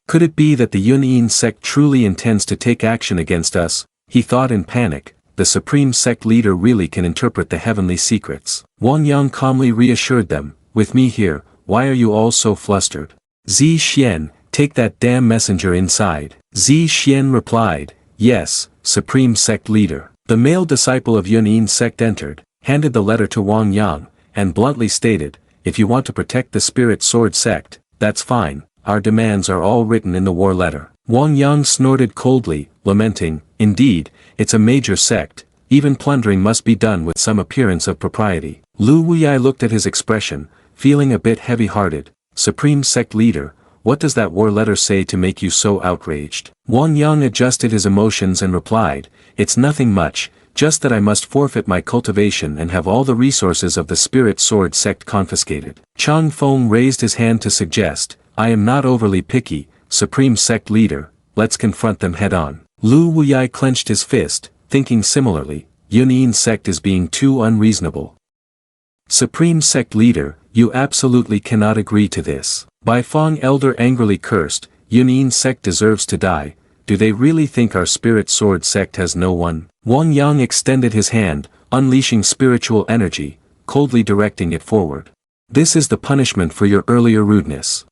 Could it be that the Yunin sect truly intends to take action against us? He thought in panic. The Supreme Sect leader really can interpret the heavenly secrets. Wong Yang calmly reassured them, "With me here, why are you all so flustered? Zi Xian, take that damn messenger inside." Zi Xian replied, "Yes, Supreme Sect leader." The male disciple of Yunin sect entered, handed the letter to Wong Yang, and bluntly stated, "If you want to protect the Spirit Sword sect, that's fine, our demands are all written in the war letter." Wong Yang snorted coldly, lamenting, "Indeed, it's a major sect, even plundering must be done with some appearance of propriety." Lu Wuyai looked at his expression, feeling a bit heavy-hearted. "Supreme Sect leader, what does that war letter say to make you so outraged?" Wong Yang adjusted his emotions and replied, "It's nothing much, just that I must forfeit my cultivation and have all the resources of the Spirit Sword Sect confiscated. Chang Feng raised his hand to suggest, I am not overly picky, Supreme Sect Leader, let's confront them head-on. Lu Wuyai clenched his fist, thinking similarly, Yunyin Sect is being too unreasonable. Supreme Sect Leader, you absolutely cannot agree to this. Bai Fong Elder angrily cursed, Yunyin Sect deserves to die. Do they really think our Spirit Sword Sect has no one? Wong Yang extended his hand, unleashing spiritual energy, coldly directing it forward. This is the punishment for your earlier rudeness.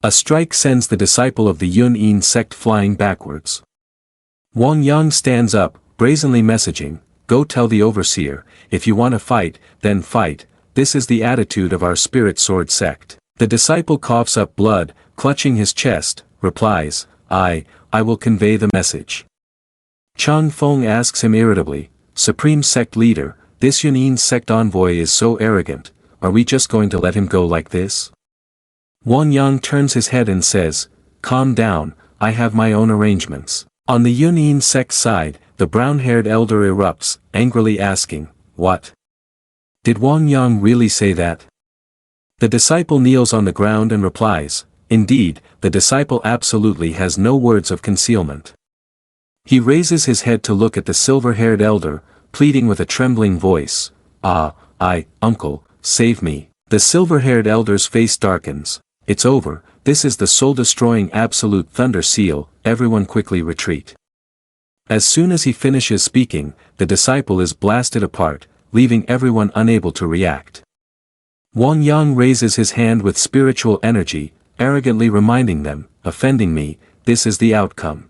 A strike sends the disciple of the Yun-In sect flying backwards. Wong Yang stands up, brazenly messaging, go tell the overseer, if you want to fight, then fight, this is the attitude of our Spirit Sword Sect. The disciple coughs up blood, clutching his chest, replies, I will convey the message. Chang Feng asks him irritably, Supreme Sect Leader, this Yunyin Sect envoy is so arrogant, are we just going to let him go like this? Wong Yang turns his head and says, calm down, I have my own arrangements. On the Yunyin Sect side, the brown-haired elder erupts, angrily asking, what? Did Wong Yang really say that? The disciple kneels on the ground and replies, indeed, the disciple absolutely has no words of concealment. He raises his head to look at the silver-haired elder, pleading with a trembling voice, uncle, save me. The silver-haired elder's face darkens, it's over, this is the soul-destroying absolute thunder seal, everyone quickly retreat. As soon as he finishes speaking, the disciple is blasted apart, leaving everyone unable to react. Wong Yang raises his hand with spiritual energy, arrogantly reminding them, offending me, this is the outcome.